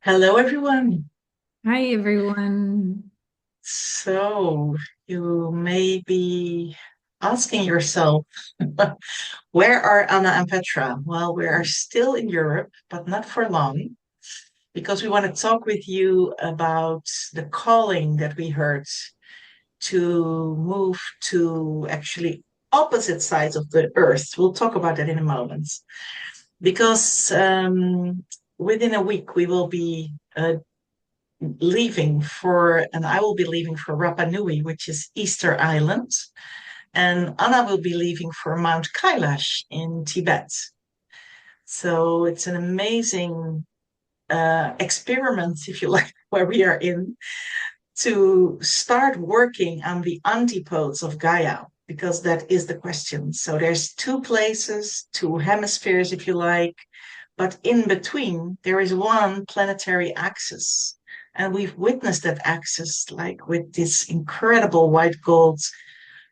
Hello, everyone. Hi, everyone. So, you may be asking yourself, where are Anna and Petra? Well, we are still in Europe, but not for long, because we want to talk with you about the calling that we heard to move to actually opposite sides of the earth. We'll talk about that in a moment, because within a week we will be and I will be leaving for Rapa Nui, which is Easter Island, and Anna will be leaving for Mount Kailash in Tibet. So it's an amazing experiment, if you like, where we are in to start working on the antipodes of Gaia, because that is the question. So there's two places, two hemispheres, if you like, but in between there is one planetary axis. And we've witnessed that axis, like with this incredible white gold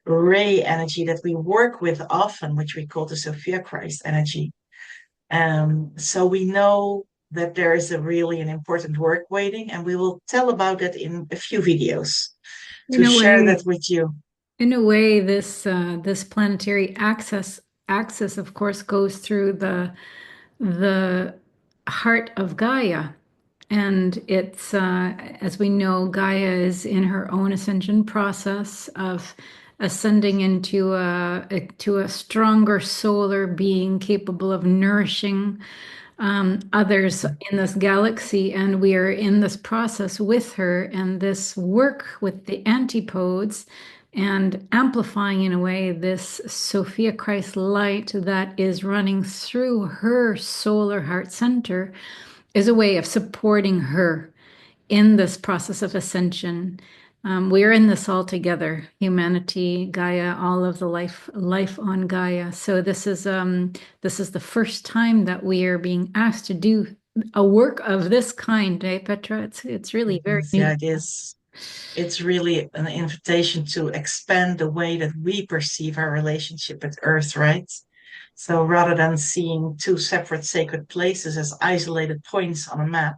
ray energy that we work with often, which we call the Sophia Christ energy. So we know that there is an important work waiting, and we will tell about that in a few videos In to a share way, that with you. this planetary axis, of course, goes through the heart of Gaia, and it's as we know, Gaia is in her own ascension process of ascending into a stronger solar being capable of nourishing others in this galaxy, and we are in this process with her and this work with the antipodes and amplifying in a way this Sophia Christ light that is running through her solar heart center is a way of supporting her in this process of ascension. We are in this all together, humanity, Gaia, all of the life on Gaia. So this is the first time that we are being asked to do a work of this kind, eh, Petra? It's really very Yeah, neat. it is. It's really an invitation to expand the way that we perceive our relationship with Earth, right? So rather than seeing two separate sacred places as isolated points on a map,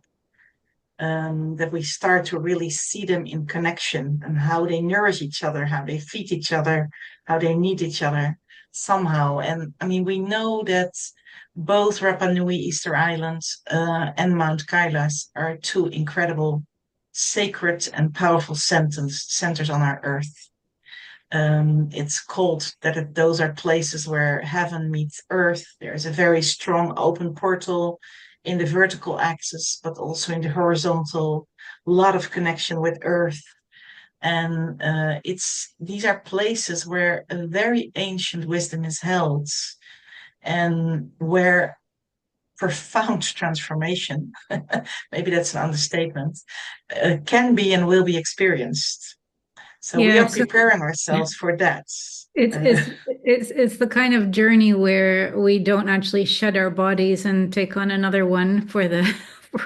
that we start to really see them in connection and how they nourish each other, how they feed each other, how they need each other somehow. And I mean, we know that both Rapa Nui, Easter Island, and Mount Kailash are two incredible, sacred, and powerful centers on our earth. It's called that those are places where heaven meets earth. There's a very strong open portal in the vertical axis, but also in the horizontal, a lot of connection with earth. And these are places where a very ancient wisdom is held and where profound transformation, maybe that's an understatement, can be and will be experienced. So we Yeah, are so preparing ourselves for that. it's Uh, it's it's the kind of journey where we don't actually shed our bodies and take on another one for the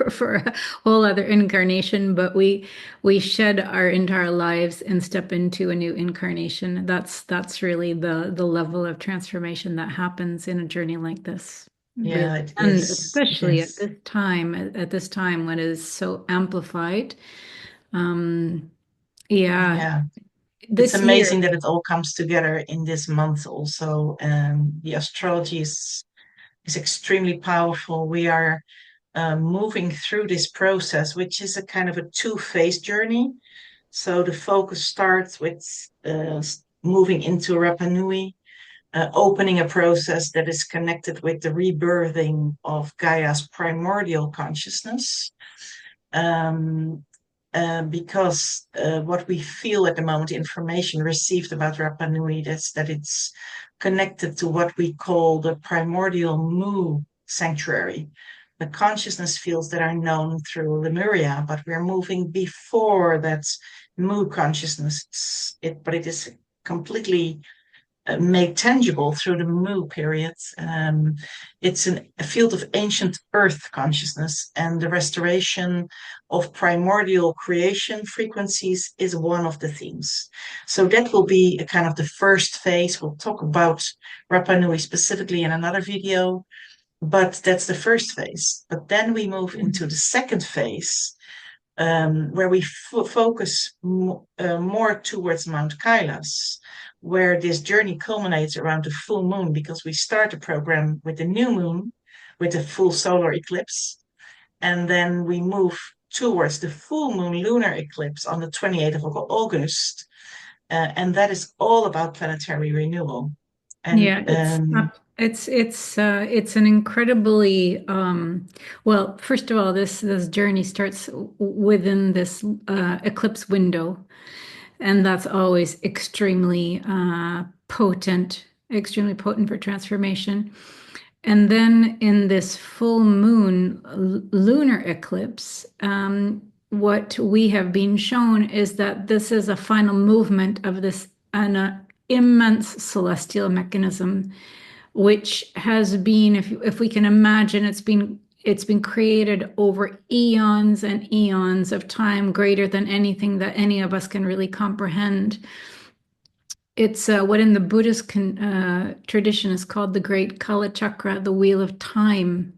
for a whole other incarnation, but we shed our entire lives and step into a new incarnation. That's really the level of transformation that happens in a journey like this. Really. yeah, it And is. It especially is. at this time when it is so amplified. Um, yeah, Yeah. It's this year. amazing that it all comes together in this month also. The astrology is extremely powerful. We are moving through this process, which is a kind of a two-phase journey. So the focus starts with moving into Rapa Nui, opening a process that is connected with the rebirthing of Gaia's primordial consciousness. Um, because what we feel at the moment, information received about Rapa Nui, that's that it's connected to what we call the primordial Mu sanctuary, the consciousness fields that are known through Lemuria, but we're moving before that Mu consciousness. But it is completely made tangible through the Mu period. It's a field of ancient earth consciousness, and the restoration of primordial creation frequencies is one of the themes. So that will be a kind of the first phase. We'll talk about Rapa Nui specifically in another video. But that's the first phase. But then we move into the second phase, where we focus more towards Mount Kailash, where this journey culminates around the full moon, because we start the program with the new moon, with the full solar eclipse, and then we move towards the full moon lunar eclipse on the 28th of August, and that is all about planetary renewal. And Yeah, it's an incredibly well, first of all, this journey starts within this eclipse window, and that's always extremely potent for transformation. And then in this full moon lunar eclipse, what we have been shown is that this is a final movement of this an immense celestial mechanism, which has been, if we can imagine, it's been created over eons and eons of time, greater than anything that any of us can really comprehend. It's what in the Buddhist tradition is called the Great Kala Chakra, the Wheel of Time.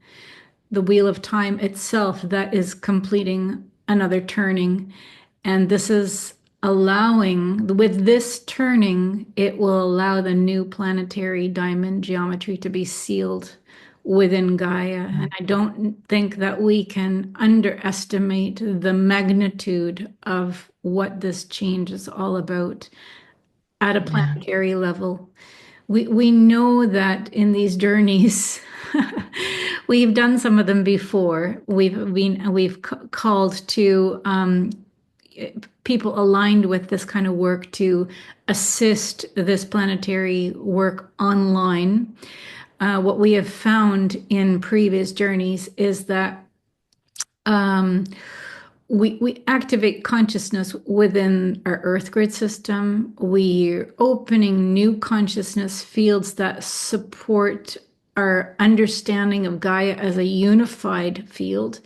The Wheel of Time itself that is completing another turning. And this is allowing, with this turning, it will allow the new planetary diamond geometry to be sealed within Gaia. And I don't think that we can underestimate the magnitude of what this change is all about at a planetary level. We know that in these journeys, we've done some of them before. We've called to people aligned with this kind of work to assist this planetary work online. What we have found in previous journeys is that we activate consciousness within our Earth grid system. We're opening new consciousness fields that support our understanding of Gaia as a unified field.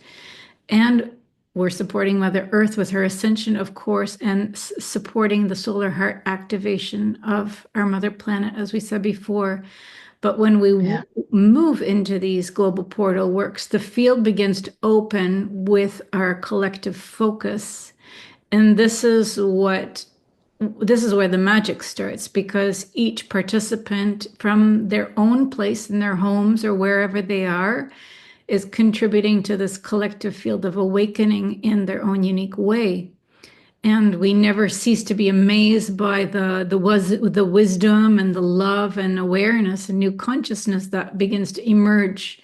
And we're supporting Mother Earth with her ascension, of course, and supporting the solar heart activation of our mother planet, as we said before. But when we move into these global portal works, the field begins to open with our collective focus. And this is where the magic starts, because each participant from their own place in their homes or wherever they are is contributing to this collective field of awakening in their own unique way. And we never cease to be amazed by the wisdom and the love and awareness and new consciousness that begins to emerge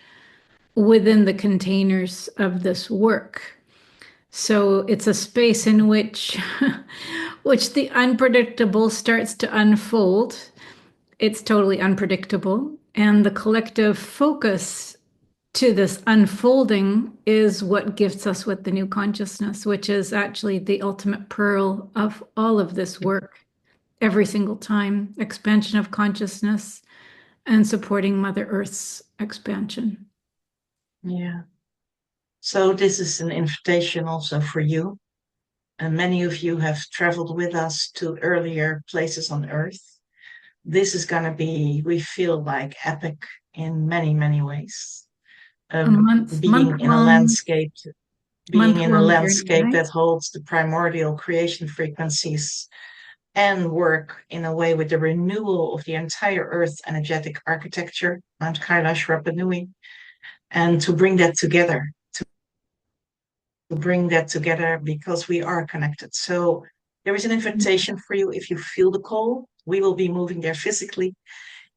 within the containers of this work. So it's a space in which the unpredictable starts to unfold. It's totally unpredictable. And the collective focus to this unfolding is what gifts us with the new consciousness, which is actually the ultimate pearl of all of this work. Every single time, expansion of consciousness and supporting Mother Earth's expansion. Yeah. So this is an invitation also for you. And many of you have traveled with us to earlier places on Earth. This is going to be, we feel like, epic in many, many ways. Being in a landscape that holds the primordial creation frequencies, and work in a way with the renewal of the entire Earth energetic architecture, Mount Kailash, Rapa Nui, and to bring that together, because we are connected. So there is an invitation for you. If you feel the call, we will be moving there physically.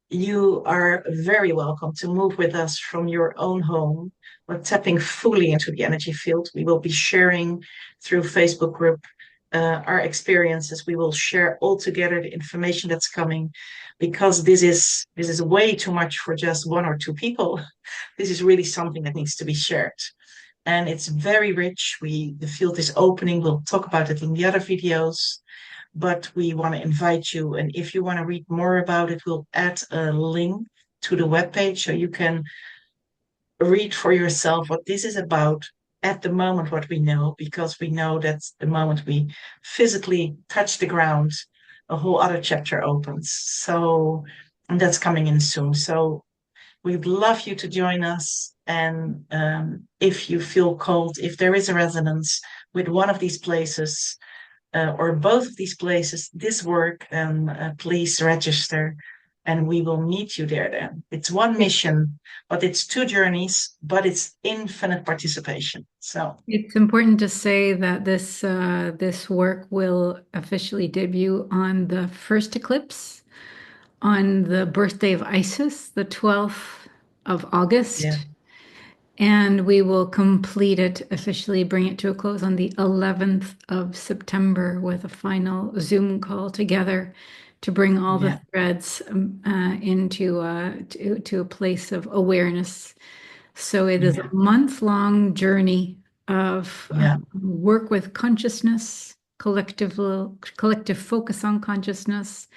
You are very welcome to move with us from your own home. We're tapping fully into the energy field. We will be sharing through Facebook group our experiences. We will share all together the information that's coming, because this is way too much for just one or two people. This is really something that needs to be shared. And it's very rich. The field is opening. We'll talk about it in the other videos. But we want to invite you, and if you want to read more about it, we'll add a link to the webpage so you can read for yourself what this is about at the moment, what we know, because we know that the moment we physically touch the ground, a whole other chapter opens. So, and that's coming in soon. So We'd love you to join us. And if you feel called, if there is a resonance with one of these places or both of these places, this work, please register and we will meet you there then. It's one mission, but it's 2 journeys, but it's infinite participation. So it's important to say that this work will officially debut on the first eclipse on the birthday of Isis, the 12th of August. yeah. And we will complete it, officially bring it to a close on the 11th of September with a final Zoom call together to bring all the threads into to a place of awareness. So it is a month-long journey of work with consciousness, collective focus on consciousness.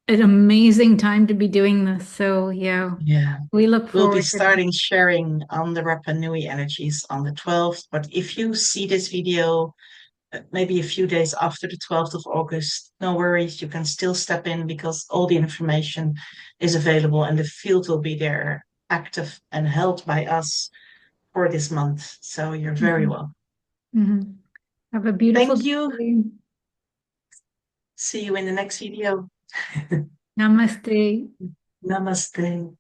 An amazing time to be doing this. So we look forward. We'll be starting sharing on the Rapa Nui energies on the 12th. But if you see this video maybe a few days after the 12th of August, no worries, you can still step in because all the information is available and the field will be there, active and held by us for this month. So you're very welcome. Have a beautiful Thank you. day. See you in the next video. Namaste. Namaste.